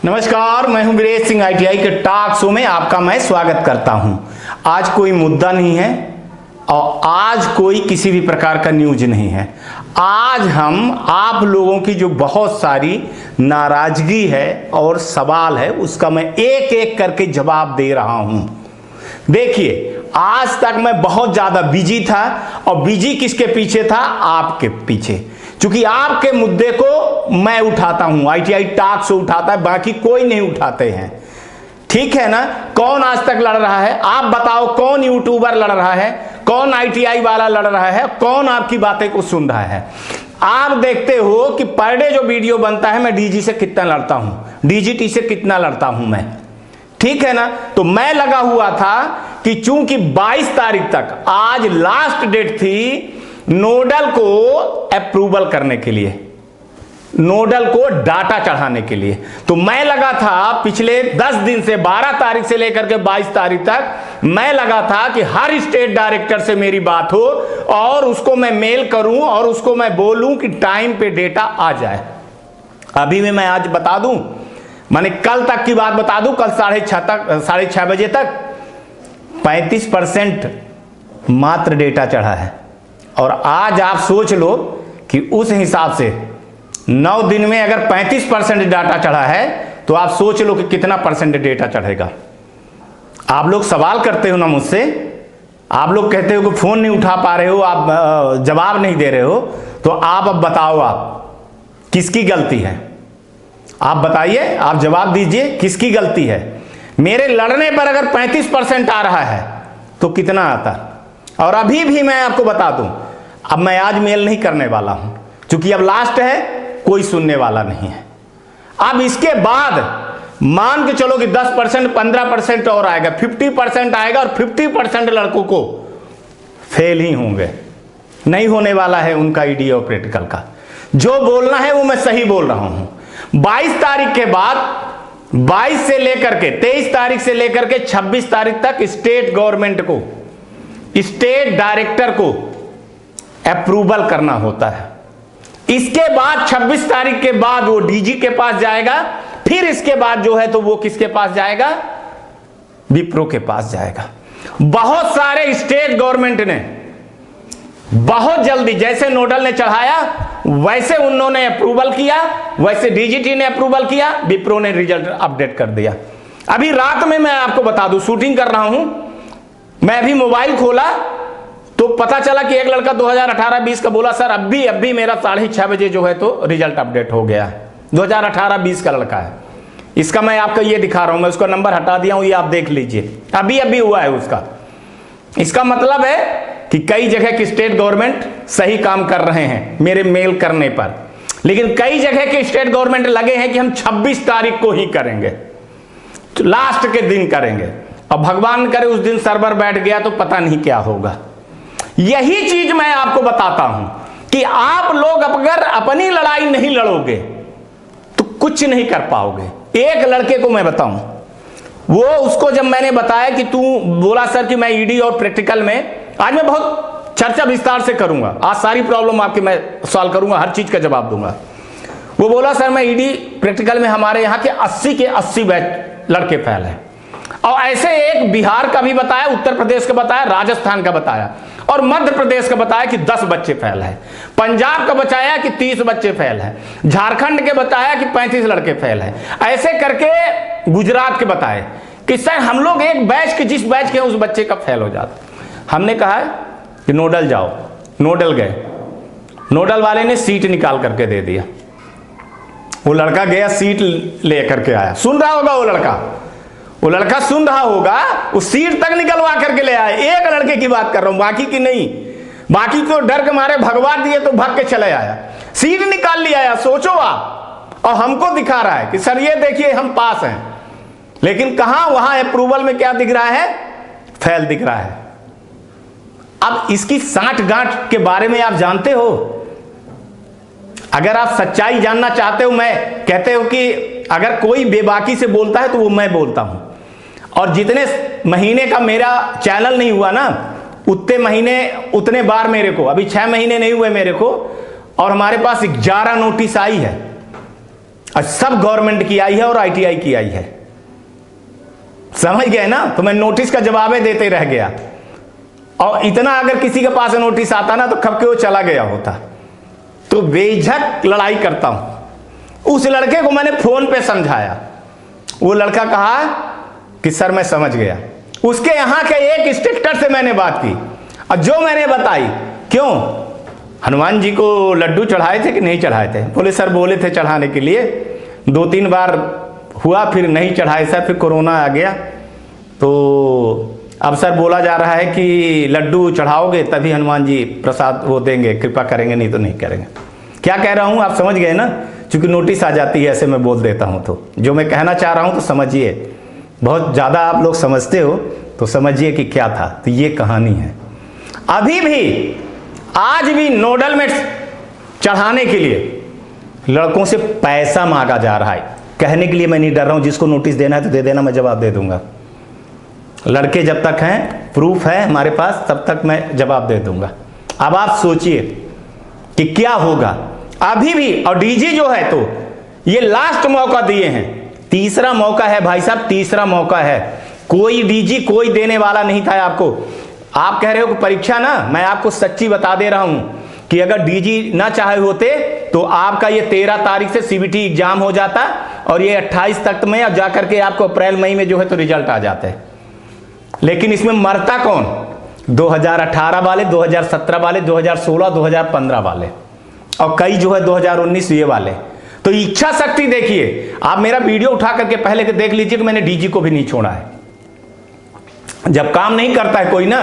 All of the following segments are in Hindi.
नमस्कार, मैं हूं वीरेश सिंह। ITI के टॉक शो में आपका मैं स्वागत करता हूं। आज कोई मुद्दा नहीं है और आज कोई किसी भी प्रकार का न्यूज नहीं है। आज हम आप लोगों की जो बहुत सारी नाराजगी है और सवाल है उसका मैं एक एक करके जवाब दे रहा हूं। देखिए, आज तक मैं बहुत ज्यादा बिजी था और बिजी किसके पीछे था? आपके पीछे। क्योंकि आपके मुद्दे को मैं उठाता हूं, ITI टॉक शो उठाता है, बाकी कोई नहीं उठाते हैं। ठीक है ना? कौन आज तक लड़ रहा है? आप बताओ, कौन यूट्यूबर लड़ रहा है? कौन ITI वाला लड़ रहा है? कौन आपकी बातें को सुन रहा है? आप देखते हो कि पर डे जो वीडियो बनता है मैं DG से कितना लड़ता हूं, DGT से कितना लड़ता हूं मैं। ठीक है ना? तो मैं लगा हुआ था कि चूंकि 22 तारीख तक आज लास्ट डेट थी नोडल को अप्रूवल करने के लिए, नोडल को डाटा चढ़ाने के लिए, तो मैं लगा था पिछले 10 दिन से 12 तारीख से लेकर के 22 तारीख तक मैं लगा था कि हर स्टेट डायरेक्टर से मेरी बात हो और उसको मैं मेल करूं और उसको मैं बोलूं कि टाइम पे डेटा आ जाए। अभी में मैं आज बता दूं, माने कल तक की बात बता दूं, कल 6:30 बजे तक 35% मात्र डेटा चढ़ा है। और आज आप सोच लो कि उस हिसाब से 9 दिन में अगर 35% डाटा चढ़ा है तो आप सोच लो कि कितना परसेंट डेटा चढ़ेगा। आप लोग सवाल करते हो ना मुझसे, आप लोग कहते हो कि फोन नहीं उठा पा रहे हो, आप जवाब नहीं दे रहे हो, तो आप अब बताओ, आप किसकी गलती है? आप बताइए, आप जवाब दीजिए, किसकी गलती है? मेरे लड़ने पर अगर 35% आ रहा है तो कितना आता? और अभी भी मैं आपको बता दूं, अब मैं आज मेल नहीं करने वाला हूं क्योंकि अब लास्ट है, कोई सुनने वाला नहीं है। अब इसके बाद मान के चलो कि 10%, 15% और आएगा, 50% आएगा और 50% लड़कों को फेल ही होंगे। नहीं होने वाला है उनका ED और प्रैक्टिकल का। जो बोलना है वो मैं सही बोल रहा हूं। 22 तारीख के बाद 22 से लेकर के 23 तारीख से लेकर के 26 तारीख तक स्टेट गवर्नमेंट को, स्टेट डायरेक्टर को अप्रूवल करना होता है। इसके बाद 26 तारीख के बाद वो DG के पास जाएगा, फिर इसके बाद जो है तो वो किसके पास जाएगा? विप्रो के पास जाएगा। बहुत सारे स्टेट गवर्नमेंट ने बहुत जल्दी, जैसे नोडल ने चढ़ाया वैसे उन्होंने अप्रूवल किया, वैसे DGT ने अप्रूवल किया, विप्रो ने रिजल्ट अपडेट कर दिया। अभी रात में मैं आपको बता दूं, शूटिंग कर रहा हूं मैं, अभी मोबाइल खोला तो पता चला कि एक लड़का 2018-20 का बोला, सर अभी मेरा 6:30 बजे जो है तो रिजल्ट अपडेट हो गया। 2018-20 का लड़का है। इसका मैं आपको ये दिखा रहा हूं, मैं उसका नंबर हटा दिया हूं, ये आप देख लीजिए, अभी हुआ है उसका। इसका मतलब है कि कई जगह की स्टेट गवर्नमेंट सही काम कर रहे हैं मेरे मेल करने पर, लेकिन कई जगह के स्टेट गवर्नमेंट लगे हैं कि हम 26 तारीख को ही करेंगे, लास्ट के दिन करेंगे, और भगवान करे उस दिन सर्वर बैठ गया तो पता नहीं क्या होगा। यही चीज मैं आपको बताता हूं कि आप लोग अगर अपनी लड़ाई नहीं लड़ोगे तो कुछ नहीं कर पाओगे। एक लड़के को मैं बताऊं, वो उसको जब मैंने बताया कि तू बोला सर कि मैं ED और प्रैक्टिकल में, आज मैं बहुत चर्चा विस्तार से करूंगा, आज सारी प्रॉब्लम आपकी मैं सॉल्व करूंगा, हर चीज का जवाब दूंगा। वो बोला सर मैं ED प्रैक्टिकल में हमारे यहाँ के 80 के 80 बैच लड़के फेल है, और ऐसे एक बिहार का भी बताया, उत्तर प्रदेश का बताया, राजस्थान का बताया और मध्य प्रदेश का बताया कि 10 बच्चे फेल है, पंजाब का बताया कि 30 बच्चे फेल है, झारखंड के बताया कि 35 लड़के फेल है, ऐसे करके गुजरात के बताए कि सर हम लोग एक बैच के, जिस बैच के उस बच्चे का फेल हो जाता। हमने कहा कि नोडल जाओ, नोडल गए, नोडल वाले ने सीट निकाल करके दे दिया। वो लड़का गया, सीट ले करके आया, सुन रहा होगा वो लड़का सुन रहा होगा, उस सीट तक निकलवा करके ले आया। एक लड़के की बात कर रहा हूं, बाकी की नहीं, बाकी तो डर के मारे भगवा दिए तो भाग के चले आया, सीट निकाल लिया आया। सोचो आप, और हमको दिखा रहा है कि सर ये देखिए हम पास हैं, लेकिन कहां वहां अप्रूवल में क्या दिख रहा है? फेल दिख रहा है। अब इसकी साठ गांठ के बारे में आप जानते हो? अगर आप सच्चाई जानना चाहते हो, मैं कहते हो कि अगर कोई बेबाकी से बोलता है तो वो मैं बोलता हूं, और जितने महीने का मेरा चैनल नहीं हुआ ना, उतने महीने उतने बार मेरे को, अभी 6 महीने नहीं हुए मेरे को, और हमारे पास 11 नोटिस आई है। और सब गवर्नमेंट की आई है और आईटीआई की आई है। समझ गए ना? तो मैं नोटिस का जवाब देते रह गया, और इतना अगर किसी के पास नोटिस आता ना तो कब के वो चला गया होता। तो बेझक लड़ाई करता हूं। उस लड़के को मैंने फोन पे समझाया, वो लड़का कहा कि सर मैं समझ गया। उसके यहां के एक इंस्ट्रक्टर से मैंने बात की और जो मैंने बताई, क्यों हनुमान जी को लड्डू चढ़ाए थे कि नहीं चढ़ाए थे? बोले सर बोले थे चढ़ाने के लिए, 2-3 बार हुआ, फिर नहीं चढ़ाए सर, फिर कोरोना आ गया, तो अब सर बोला जा रहा है कि लड्डू चढ़ाओगे तभी हनुमान जी प्रसाद वो देंगे, कृपा करेंगे, नहीं तो नहीं करेंगे। क्या कह रहा हूं आप समझ गए ना? क्योंकि नोटिस आ जाती है ऐसे मैं बोल देता हूं, तो जो मैं कहना चाह रहा हूं तो समझिए। बहुत ज़्यादा आप लोग समझते हो तो समझिए कि क्या था। तो ये कहानी है। अभी भी आज भी नोडल में चढ़ाने के लिए लड़कों से पैसा मांगा जा रहा है। कहने के लिए मैं नहीं डर रहा हूं, जिसको नोटिस देना है तो दे देना, मैं जवाब दे दूंगा। लड़के जब तक हैं, प्रूफ है हमारे पास, तब तक मैं जवाब दे दूंगा। अब आप सोचिए कि क्या होगा अभी भी। और डीजी जो है तो ये लास्ट मौका दिए हैं, तीसरा मौका है भाई साहब, तीसरा मौका है। कोई डीजी कोई देने वाला नहीं था आपको। आप कह रहे हो कि परीक्षा ना, मैं आपको सच्ची बता दे रहा हूं कि अगर डीजी ना चाहे होते तो आपका ये 13 तारीख से सीबीटी एग्जाम हो जाता और ये 28 तक में अब जाकर के आपको अप्रैल मई में जो है तो रिजल्ट आ जाते। लेकिन इसमें मरता कौन? 2018 वाले, 2017 वाले, 2016, 2015 वाले, और कई जो है 2019 ये वाले। तो इच्छा शक्ति देखिए। आप मेरा वीडियो उठा करके पहले के देख लीजिए कि मैंने डीजी को भी नहीं छोड़ा है। जब काम नहीं करता है कोई ना,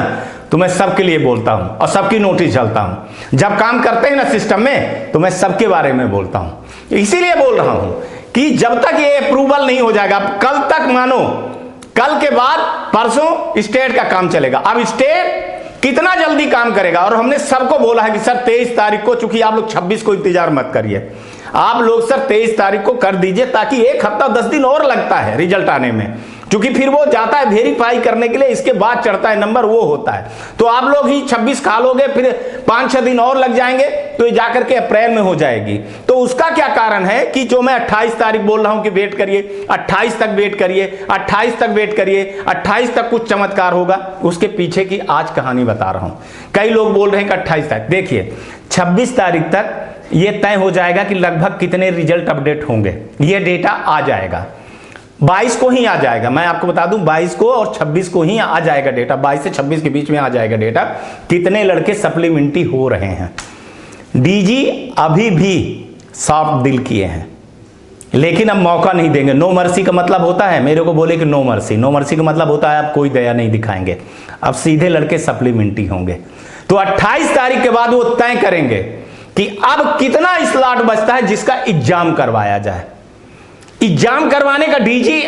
तो मैं सबके लिए बोलता हूं और सबकी नोटिस झलता हूं। जब काम करते हैं ना सिस्टम में, तो मैं सबके बारे में बोलता हूं। इसीलिए बोल रहा हूं कि जब तक ये अप्रूवल नहीं हो जाएगा, कल तक मानो, कल के बाद परसों स्टेट का काम चलेगा। अब स्टेट कितना जल्दी काम करेगा, और हमने सबको बोला है कि सर 23 तारीख को, चूंकि आप लोग 26 को इंतजार मत करिए, आप लोग सर 23 तारीख को कर दीजिए, ताकि 1 हफ्ता 10 दिन और लगता है रिजल्ट आने में, क्योंकि फिर वो जाता है वेरीफाई करने के लिए, इसके बाद चढ़ता है नंबर, वो होता है। तो आप लोग ही 26 खा लोगे, फिर 5-6 दिन और लग जाएंगे, तो ये जाकर के अप्रैल में हो जाएगी। तो उसका क्या कारण है कि जो मैं 28 तारीख बोल रहा हूं कि वेट करिए, 28 तक वेट करिए, 28 तक वेट करिए, 28 तक कुछ चमत्कार होगा। उसके पीछे की आज कहानी बता रहा हूं। कई लोग बोल रहे हैं कि 28 तक, देखिए 26 तारीख तक ये तय हो जाएगा कि लगभग कितने रिजल्ट अपडेट होंगे। ये डेटा आ जाएगा, 22 को ही आ जाएगा। मैं आपको बता दूं 22 को और 26 को ही आ जाएगा डेटा, 22 से 26 के बीच में आ जाएगा डेटा, कितने लड़के सप्लीमेंट्री हो रहे हैं। डीजी अभी भी सॉफ्ट दिल किए हैं, लेकिन अब मौका नहीं देंगे। नो मर्सी का मतलब होता है, मेरे को बोले कि नो मर्सी, नो मर्सी का मतलब होता है आप कोई दया नहीं दिखाएंगे। अब सीधे लड़के सप्लीमेंट्री होंगे। तो 28 तारीख के बाद वो तय करेंगे कि अब कितना स्लॉट बचता है जिसका एग्जाम करवाया जाए। एग्जाम करवाने का डीजी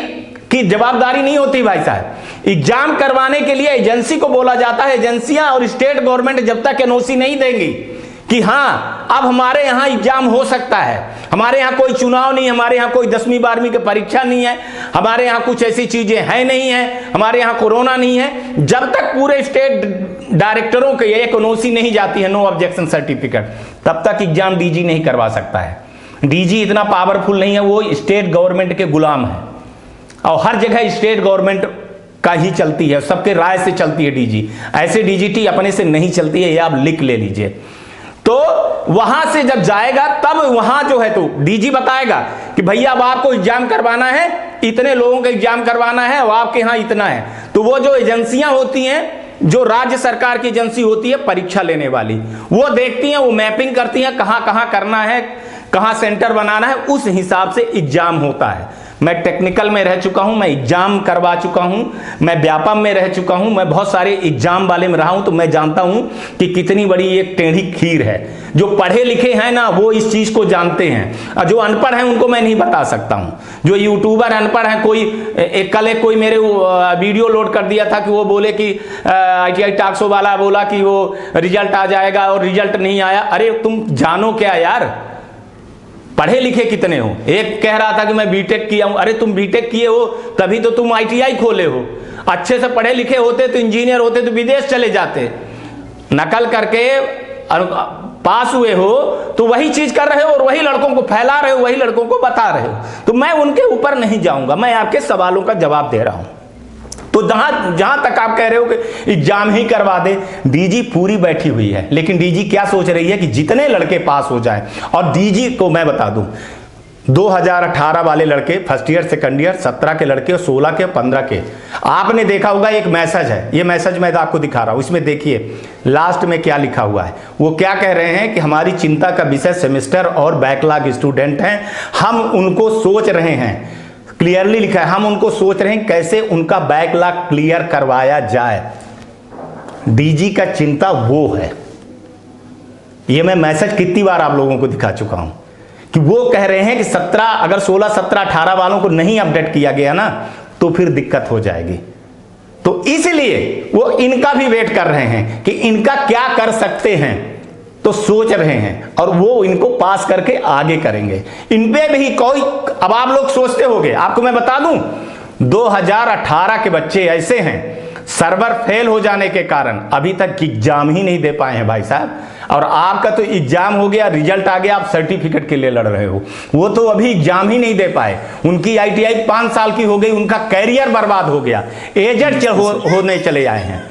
की जवाबदारी नहीं होती भाई साहब। एग्जाम करवाने के लिए एजेंसी को बोला जाता है। एजेंसियां और स्टेट गवर्नमेंट जब तक एनओसी नहीं देंगी कि हाँ अब हमारे यहाँ एग्जाम हो सकता है, हमारे यहाँ कोई चुनाव नहीं, हमारे यहाँ कोई 10वीं 12वीं की परीक्षा नहीं है, हमारे यहाँ कुछ ऐसी चीजें हैं नहीं है, हमारे यहाँ कोरोना नहीं है, जब तक पूरे स्टेट डायरेक्टरों के एक एनओसी नहीं जाती है, नो ऑब्जेक्शन सर्टिफिकेट, तब तक एग्जाम डीजी नहीं करवा सकता है। डीजी इतना पावरफुल नहीं है, वो स्टेट गवर्नमेंट के गुलाम है और हर जगह स्टेट गवर्नमेंट का ही चलती है, सबके राय से चलती है डीजी। ऐसे डीजीटी अपने से नहीं चलती है, ये आप लिख ले लीजिए। तो वहां से जब जाएगा तब वहां जो है तो डीजी बताएगा कि भैया अब आपको एग्जाम करवाना है, इतने लोगों का एग्जाम करवाना है और आपके यहां इतना है। तो वो जो एजेंसियां होती हैं, जो राज्य सरकार की एजेंसी होती है परीक्षा लेने वाली, वो देखती हैं, वो मैपिंग करती हैं कहां कहां करना है, कहां सेंटर बनाना है, उस हिसाब से एग्जाम होता है। मैं टेक्निकल में रह चुका हूं, मैं एग्जाम करवा चुका हूं, मैं व्यापम में रह चुका हूं, मैं बहुत सारे एग्जाम वाले में रहा हूं, तो मैं जानता हूं कि कितनी बड़ी एक टेढ़ी खीर है। जो पढ़े लिखे हैं ना वो इस चीज को जानते हैं, और जो अनपढ़ हैं उनको मैं नहीं बता सकता हूं। जो यूट्यूबर अनपढ़ हैं, कल कोई मेरे वीडियो लोड कर दिया था कि वो बोले कि ITI टाक्सो वाला बोला कि वो रिजल्ट आ जाएगा और रिजल्ट नहीं आया। अरे तुम जानो क्या यार, पढ़े लिखे कितने हो? एक कह रहा था कि मैं बीटेक किया हूं। अरे तुम बीटेक किए हो तभी तो तुम ITI खोले हो। अच्छे से पढ़े लिखे होते तो इंजीनियर होते तो विदेश चले जाते। नकल करके पास हुए हो तो वही चीज कर रहे हो और वही लड़कों को फैला रहे हो, वही लड़कों को बता रहे हो। तो मैं उनके ऊपर नहीं जाऊंगा, मैं आपके सवालों का जवाब दे रहा हूं। तो जहां तक आप कह रहे हो कि एग्जाम ही करवा दे, डीजी पूरी बैठी हुई है, लेकिन डीजी क्या सोच रही है कि जितने लड़के पास हो जाएं। और डीजी को मैं बता दूं, 2018 वाले लड़के फर्स्ट ईयर सेकंड ईयर, 17 के लड़के और 16 के 15 के, आपने देखा होगा एक मैसेज है, ये मैसेज मैं आपको दिखा रहा हूं, इसमें देखिए लास्ट में क्या लिखा हुआ है। वो क्या कह रहे हैं कि हमारी चिंता का विषय सेमेस्टर और बैकलॉग स्टूडेंट हैं, हम उनको सोच रहे हैं, क्लियरली लिखा है, हम उनको सोच रहे हैं कैसे उनका बैकलॉग क्लियर करवाया जाए। डीजी का चिंता वो है। ये मैं मैसेज कितनी बार आप लोगों को दिखा चुका हूं कि वो कह रहे हैं कि 17 अगर 16 17 18 वालों को नहीं अपडेट किया गया ना तो फिर दिक्कत हो जाएगी। तो इसलिए वो इनका भी वेट कर रहे हैं कि इनका क्या कर सकते हैं, तो सोच रहे हैं और वो इनको पास करके आगे करेंगे। इन पे भी कोई, अब आप लोग सोचते होंगे, आपको मैं बता दूं 2018 के बच्चे ऐसे हैं सर्वर फेल हो जाने के कारण अभी तक एग्जाम ही नहीं दे पाए हैं भाई साहब। और आपका तो एग्जाम हो गया, रिजल्ट आ गया, आप सर्टिफिकेट के लिए लड़ रहे हो, वो तो अभी एग्जाम ही नहीं दे पाए। उनकी आईटीआई 5 साल की हो गई, उनका कैरियर बर्बाद हो गया, एजेड होने चले आए हैं।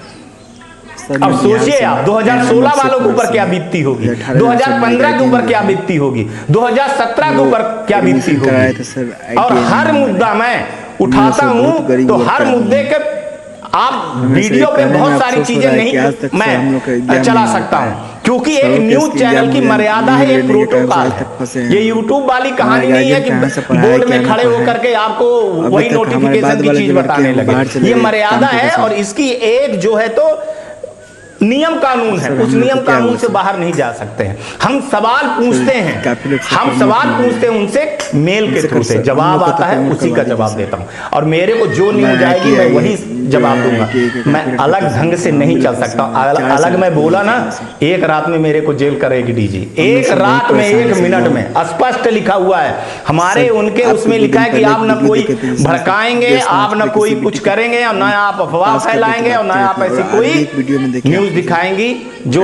अब सोचिए आप 2016 वालों के ऊपर क्या बीतती होगी, 2015 के ऊपर क्या बीतती होगी, 2017 के ऊपर क्या बीतती होगी। और हर मुद्दा मैं उठाता हूं तो हर मुद्दे के आप वीडियो पे बहुत सारी चीजें नहीं मैं चला सकता हूं, क्योंकि एक न्यूज चैनल की मर्यादा है, एक प्रोटोकॉल है। ये यूट्यूब वाली कहानी नहीं है कि बोर्ड में खड़े होकर के आपको वही नोटिफिकेशन की चीज बताने लगे। ये मर्यादा है और इसकी एक जो है तो नियम कानून है, उस नियम कानून से बाहर नहीं जा सकते हैं। हम सवाल पूछते हैं, हम सवाल पूछते हैं उनसे, मेल के थ्रू से जवाब आता है, उसी का जवाब देता हूं। और मेरे को जो न्यूज आएगी मैं वही जवाब दूंगा, मैं अलग ढंग से नहीं चल सकता। अलग मैं बोला ना, एक रात में मेरे को जेल करेगी डीजी, एक रात में 1 मिनट में, स्पष्ट लिखा हुआ है हमारे उनके उसमें लिखा है कि आप न कोई भड़काएंगे, आप न कोई कुछ करेंगे और ना आप अफवाह फैलाएंगे और ना आप ऐसी कोई न्यूज दिखाएंगी जो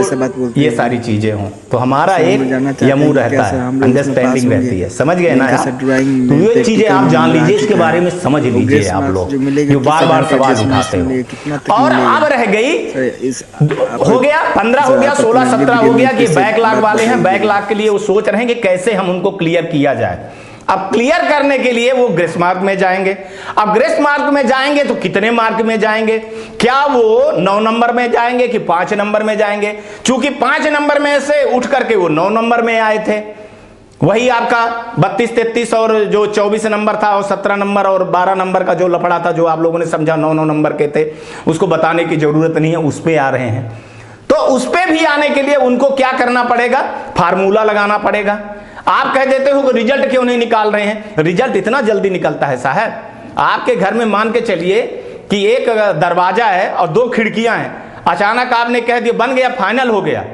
ये सारी चीजें हों। तो हमारा एक यमू रहता है, अंडरस्टैंडिंग रहती है, समझ गए ना यार। तो ये चीजें आप जान लीजिए, इसके बारे में समझ लीजिए आप लोग जो बार बार सवाल उठाते हो। और अब रह गई, हो गया 15 हो गया, 16 17 हो गया कि बैकलॉग वाले हैं, बैकलॉग के लिए वो सोच रहे हैं कि कैसे हम उनको क्लियर किया जाए। अब क्लियर करने के लिए वो ग्रेस मार्क में जाएंगे। अब ग्रेस मार्क में जाएंगे तो कितने मार्क में जाएंगे, क्या वो 9 नंबर में जाएंगे कि 5 नंबर में जाएंगे? चूंकि 5 नंबर में से उठ करके वो 9 नंबर में आए थे, वही आपका 32 33 और जो 24 नंबर था और 17 नंबर और 12 नंबर का जो लफड़ा था, जो आप लोगों ने समझा 9 नंबर के थे, उसको बताने की जरूरत नहीं है, उस पे आ रहे हैं। तो उस पे भी आने के लिए उनको क्या करना पड़ेगा, फार्मूला लगाना पड़ेगा। आप कह देते हो कि रिजल्ट क्यों नहीं निकाल रहे हैं? रिजल्ट इतना जल्दी निकलता है साहब। आपके घर में मान के चलिए कि एक दरवाजा है और 2 खिड़कियां हैं, अचानक आपने कह दिया बन गया, फाइनल हो गया,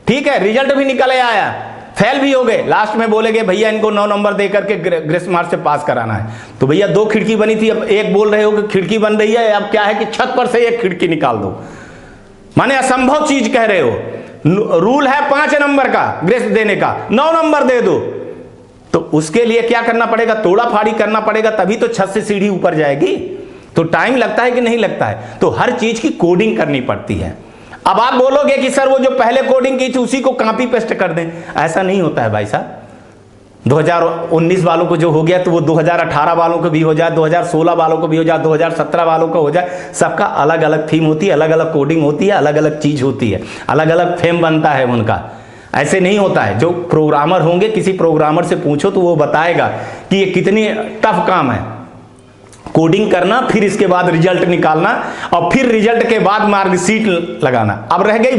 ठीक है, रिजल्ट भी निकल आया, फेल भी हो गए, लास्ट में बोलेगे भैया इनको 9 नंबर दे करके ग्रेस मार्क से पास कराना है। तो भैया 2 खिड़की बनी थी, अब एक बोल रहे हो कि खिड़की बन रही है, अब क्या है कि छत पर से एक खिड़की निकाल दो, माने असंभव चीज कह रहे हो। रूल है 5 नंबर का ग्रेस देने का, 9 नंबर दे दो। तो उसके लिए क्या करना पड़ेगा, तोड़ा फाड़ी करना पड़ेगा, तभी तो छत से सीढ़ी ऊपर जाएगी। तो टाइम लगता है कि नहीं लगता है? तो हर चीज की कोडिंग करनी पड़ती है। अब आप बोलोगे कि सर वो जो पहले कोडिंग की थी उसी को कॉपी पेस्ट कर दें, ऐसा नहीं होता है भाई साहब। 2019 वालों को जो हो गया तो वो 2018 वालों को भी हो जाए, 2016 वालों को भी हो जाए, 2017 वालों को हो जाए। सबका अलग अलग थीम होती है, अलग अलग कोडिंग होती है, अलग अलग चीज होती है, अलग अलग थीम बनता है उनका। ऐसे नहीं होता है। जो प्रोग्रामर होंगे, किसी प्रोग्रामर से पूछो तो वो बताएगा कि ये कितनी टफ काम है कोडिंग करना, फिर इसके बाद रिजल्ट निकालना और फिर रिजल्ट के बाद मार्कशीट लगाना। अब रह गई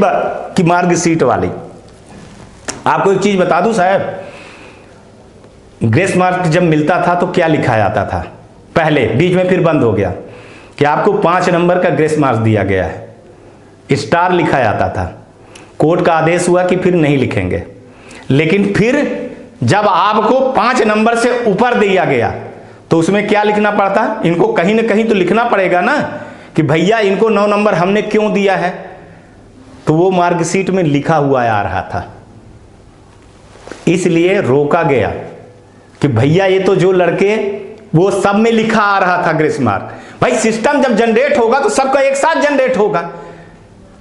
कि मार्कशीट वाली, आपको एक चीज बता दूं साहब, ग्रेस मार्क जब मिलता था तो क्या लिखा जाता था पहले, बीच में फिर बंद हो गया कि आपको 5 नंबर का ग्रेस मार्क दिया गया है, स्टार लिखा जाता था। कोर्ट का आदेश हुआ कि फिर नहीं लिखेंगे, लेकिन फिर जब आपको 5 नंबर से ऊपर दिया गया तो उसमें क्या लिखना पड़ता, इनको कहीं ना कहीं तो लिखना पड़ेगा ना कि भैया इनको 9 नंबर हमने क्यों दिया है। तो वो मार्कशीट में लिखा हुआ आ रहा था इसलिए रोका गया कि भैया ये तो जो लड़के वो सब में लिखा आ रहा था ग्रेस मार्क, भाई सिस्टम जब जनरेट होगा तो सबका एक साथ जनरेट होगा।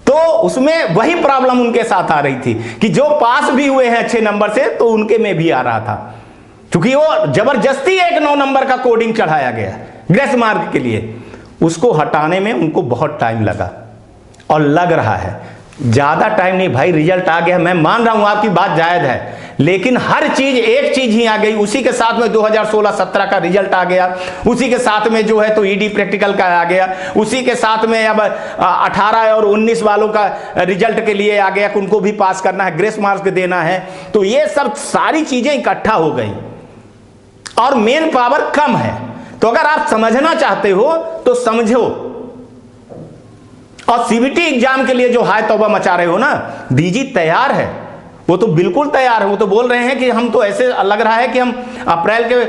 तो उसमें वही प्रॉब्लम उनके साथ आ रही थी कि जो पास भी हुए हैं अच्छे नंबर से तो उनके में भी आ रहा था, क्योंकि वो जबरदस्ती एक 9 नंबर का कोडिंग चढ़ाया गया ग्रेस मार्क के लिए। उसको हटाने में उनको बहुत टाइम लगा और लग रहा है, ज्यादा टाइम नहीं भाई, रिजल्ट आ गया। मैं मान रहा हूं आपकी बात जायज है, लेकिन हर चीज एक चीज ही आ गई, उसी के साथ में 2016-17 का रिजल्ट आ गया, उसी के साथ में जो है तो ईडी प्रैक्टिकल का आ गया, उसी के साथ में अब 18 और 19 वालों का रिजल्ट के लिए आ गया कि उनको भी पास करना है, ग्रेस मार्क्स देना है। तो ये सब सारी चीजें इकट्ठा हो गई और मेन पावर कम है। तो अगर आप समझना चाहते हो तो समझो। और सीबीटी एग्जाम के लिए जो हाय तौबा मचा रहे हो ना, डीजी तैयार है, वो तो बिल्कुल तैयार है। वो तो बोल रहे हैं कि हम तो ऐसे लग रहा है कि हम अप्रैल के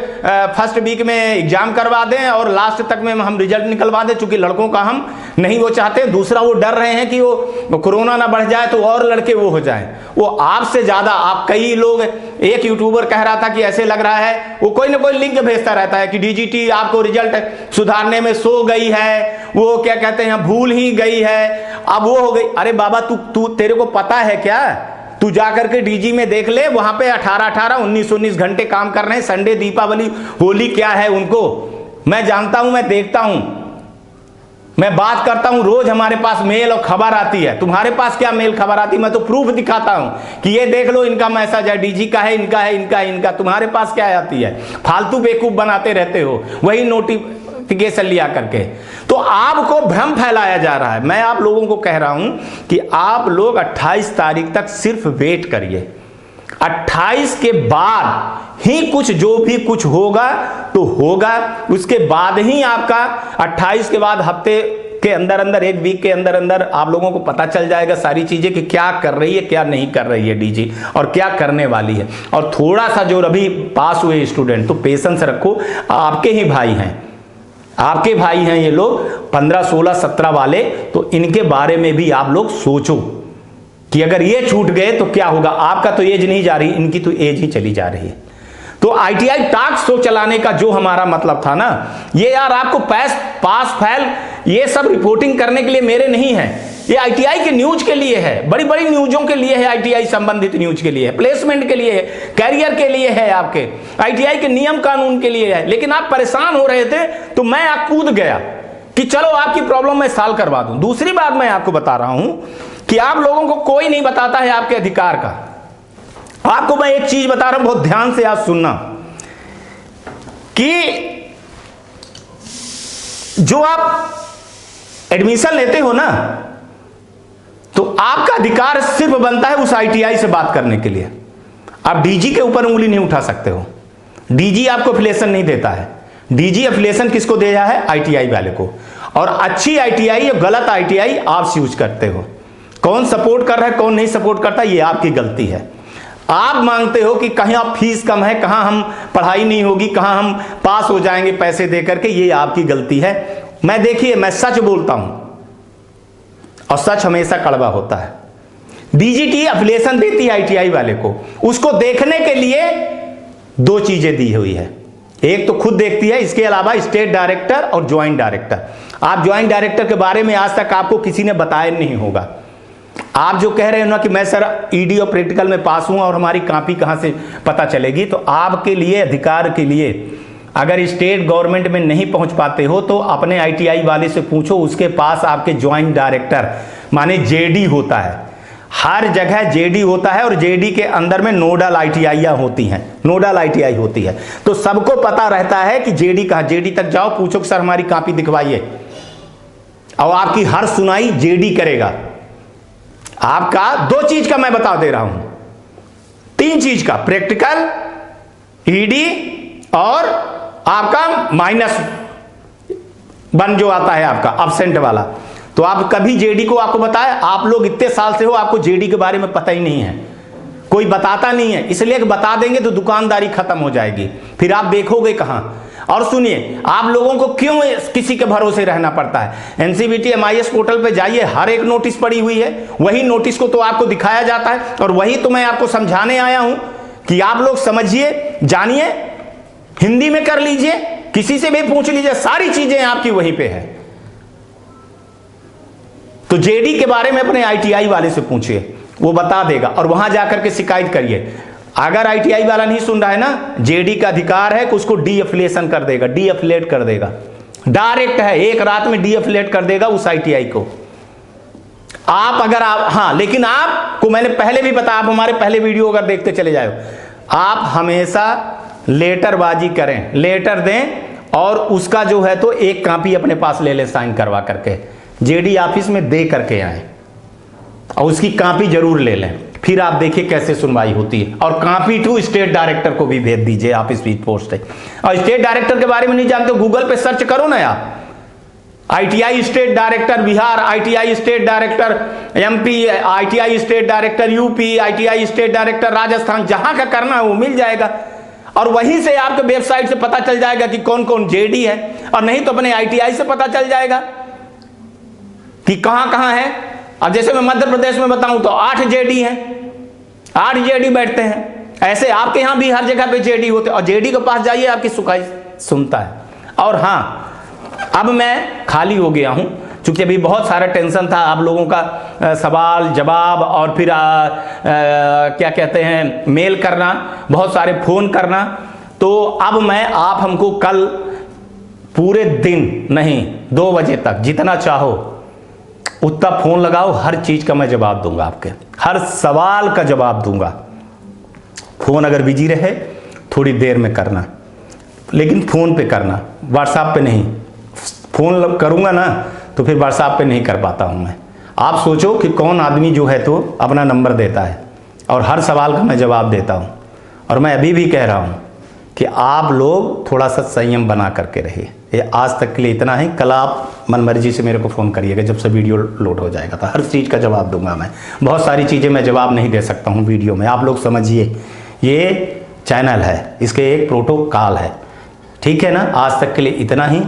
फर्स्ट वीक में एग्जाम करवा दें और लास्ट तक में हम रिजल्ट निकलवा दें, चूंकि लड़कों का हम नहीं वो चाहते। दूसरा वो डर रहे हैं कि वो कोरोना ना बढ़ जाए तो और लड़के वो हो जाएं। वो आपसे ज्यादा, आप कई लोग, एक यूट्यूबर कह रहा था कि ऐसे लग रहा है, वो कोई ना कोई लिंक भेजता रहता है कि डीजीटी आपको रिजल्ट सुधारने में सो गई है, वो क्या कहते हैं भूल ही गई है, अब वो हो गई। अरे बाबा तू तेरे को पता है क्या? तू जाकर के डीजी में देख ले, वहां पे 18-18, 19-19 घंटे काम कर रहे हैं। संडे, दीपावली, होली क्या है उनको मैं जानता हूं, मैं देखता हूं, मैं बात करता हूं, रोज हमारे पास मेल और खबर आती है। तुम्हारे पास क्या मेल खबर आती है? मैं तो प्रूफ दिखाता हूं कि ये देख लो इनका मैसेज है, डीजी का है, इनका है, इनका है, इनका। तुम्हारे पास क्या आती है? फालतू बेवकूफ बनाते रहते हो, वही नोटिफिकेशन लिया करके। तो आपको भ्रम फैलाया जा रहा है। मैं आप लोगों को कह रहा हूं कि आप लोग 28 तारीख तक सिर्फ वेट करिए। 28 के बाद ही कुछ जो भी कुछ होगा तो होगा, उसके बाद ही आपका 28 के बाद हफ्ते के अंदर अंदर, एक वीक के अंदर अंदर आप लोगों को पता चल जाएगा सारी चीजें कि क्या कर रही है, क्या नहीं कर रही है डीजी और क्या करने वाली है। और थोड़ा सा जो अभी पास हुए स्टूडेंट, तो पेशेंस रखो, आपके ही भाई हैं, आपके भाई हैं ये लोग 15, 16, 17 वाले। तो इनके बारे में भी आप लोग सोचो कि अगर ये छूट गए तो क्या होगा। आपका तो एज नहीं जा रही, इनकी तो एज ही चली जा रही है। तो आईटीआई टास्क शो चलाने का जो हमारा मतलब था ना, ये यार आपको पास फेल ये सब रिपोर्टिंग करने के लिए मेरे नहीं है, ये आईटीआई के न्यूज के लिए है, बड़ी बड़ी न्यूजों के लिए है, आईटीआई संबंधित न्यूज के लिए है, प्लेसमेंट के लिए है, कैरियर के लिए है, आपके आईटीआई के नियम कानून के लिए है। लेकिन आप परेशान हो रहे थे तो मैं कूद गया कि चलो आपकी प्रॉब्लम मैं सॉल्व करवा दूं। दूसरी बात मैं आपको बता रहा हूं कि आप लोगों को कोई नहीं बताता है आपके अधिकार का। आपको मैं एक चीज बता रहा हूं, बहुत ध्यान से आज सुनना, कि जो आप एडमिशन लेते हो ना, तो आपका अधिकार सिर्फ बनता है उस आईटीआई से बात करने के लिए। आप डीजी के ऊपर उंगली नहीं उठा सकते हो। डीजी आपको एफिलिएशन नहीं देता है। डीजी एफिलिएशन किसको दिया है? आईटीआई वाले को। और अच्छी आईटीआई या गलत आईटीआई आप यूज करते हो। कौन सपोर्ट कर रहा है, कौन नहीं सपोर्ट करता, ये आपकी गलती है। आप मांगते हो कि कहीं आप फीस कम है, कहां हम पढ़ाई नहीं होगी, कहां हम पास हो जाएंगे पैसे दे करके, ये आपकी गलती है। मैं देखिए, मैं सच बोलता हूं और सच हमेशा कड़वा होता है। डीजीटी एफिलिएशन देती है आईटीआई वाले को, उसको देखने के लिए 2 चीजें दी हुई है। एक तो खुद देखती है, इसके अलावा स्टेट डायरेक्टर और ज्वाइंट डायरेक्टर। आप ज्वाइंट डायरेक्टर के बारे में आज तक आपको किसी ने बताया नहीं होगा। आप जो कह रहे हो ना कि मैं सर ईडी और प्रैक्टिकल में पास हूं और हमारी कॉपी कहां से पता चलेगी, तो आपके लिए, अधिकार के लिए, अगर स्टेट गवर्नमेंट में नहीं पहुंच पाते हो तो अपने आईटीआई वाले से पूछो, उसके पास आपके ज्वाइंट डायरेक्टर माने जेडी होता है। हर जगह जेडी होता है और जेडी के अंदर में नोडल आईटीआई होती हैं, नोडल आईटीआई होती है। तो सबको पता रहता है कि जेडी कहां। जेडी तक जाओ, पूछो कि सर हमारी कॉपी दिखवाइए, और आपकी हर सुनाई जेडी करेगा। आपका 2 चीज का मैं बता दे रहा हूं, 3 चीज का, प्रैक्टिकल, ईडी और आपका -1 जो आता है आपका अब्सेंट वाला। तो आप कभी जेडी को आपको बताया? आप लोग इतने साल से हो, आपको जेडी के बारे में पता ही नहीं है, कोई बताता नहीं है। इसलिए कि बता देंगे तो दुकानदारी खत्म हो जाएगी, फिर आप देखोगे कहां। और सुनिए, आप लोगों को क्यों किसी के भरोसे रहना पड़ता है? एनसीवीटी MIS पोर्टल पे जाइए, हर एक नोटिस पड़ी हुई है, वही नोटिस को तो आपको दिखाया जाता है। और वही तो मैं आपको समझाने आया हूं कि आप लोग समझिए, जानिए, हिंदी में कर लीजिए, किसी से भी पूछ लीजिए, सारी चीजें आपकी वहीं पे है। तो जेडी के बारे में अपने आईटीआई वाले से पूछिए, वो बता देगा, और वहां जाकर के शिकायत करिए। अगर आईटीआई वाला नहीं सुन रहा है ना, जेडी का अधिकार है कि उसको डीएफिलिएशन कर देगा, डीएफिलेट कर देगा, डायरेक्ट है, एक रात में डीएफिलेट कर देगा उस आईटीआई को। आप अगर आप, हाँ, लेकिन आपको मैंने पहले भी बताया, आप हमारे पहले वीडियो अगर देखते चले जाओ, आप हमेशा लेटरबाजी करें, लेटर दें, और उसका जो है तो एक कॉपी अपने पास ले लें साइन करवा करके, जेडी ऑफिस में दे करके आए, और उसकी कॉपी जरूर ले लें, फिर आप देखिए कैसे सुनवाई होती है। और कॉपी टू स्टेट डायरेक्टर को भी भेज दीजिए, आप स्पीड पोस्ट है। और स्टेट डायरेक्टर के बारे में नहीं जानते, गूगल पे सर्च करो ना आप, ITI state director Bihar, ITI state director MP, ITI state director UP, ITI state director Rajasthan, जहां का करना है वो मिल जाएगा, और वहीं से आपके वेबसाइट से पता चल जाएगा कि कौन कौन जेडी है, और नहीं तो अपने आईटीआई से पता चल जाएगा कि कहां कहां है। अब जैसे मैं मध्य प्रदेश में बताऊं तो 8 जेडी हैं, 8 जेडी बैठते हैं, ऐसे आपके यहां भी हर जगह पे जेडी होते हैं, और जेडी के पास जाइए आपकी सुखाई सुनता है। और हाँ, अब मैं खाली हो गया हूं, क्योंकि अभी बहुत सारा टेंशन था, आप लोगों का सवाल जवाब, और फिर क्या कहते हैं, मेल करना, बहुत सारे फोन करना। तो अब मैं, आप हमको कल पूरे दिन नहीं, 2 बजे तक जितना चाहो उतना फोन लगाओ, हर चीज का मैं जवाब दूंगा, आपके हर सवाल का जवाब दूंगा। फोन अगर बिजी रहे थोड़ी देर में करना, लेकिन फोन पे करना, व्हाट्सएप पे नहीं। फोन करूंगा ना तो फिर व्हाट्सएप पे नहीं कर पाता हूं मैं। आप सोचो कि कौन आदमी जो है तो अपना नंबर देता है, और हर सवाल का मैं जवाब देता हूं। और मैं अभी भी कह रहा हूं कि आप लोग थोड़ा सा संयम बना करके रहिए। ये आज तक के लिए इतना ही। कल आप मनमर्जी से मेरे को फ़ोन करिएगा जब से वीडियो लोड हो जाएगा, तो हर चीज़ का जवाब दूंगा मैं। बहुत सारी चीज़ें मैं जवाब नहीं दे सकता हूँ वीडियो में, आप लोग समझिए, ये चैनल है, इसके एक प्रोटोकॉल है, ठीक है ना। आज तक के लिए इतना ही।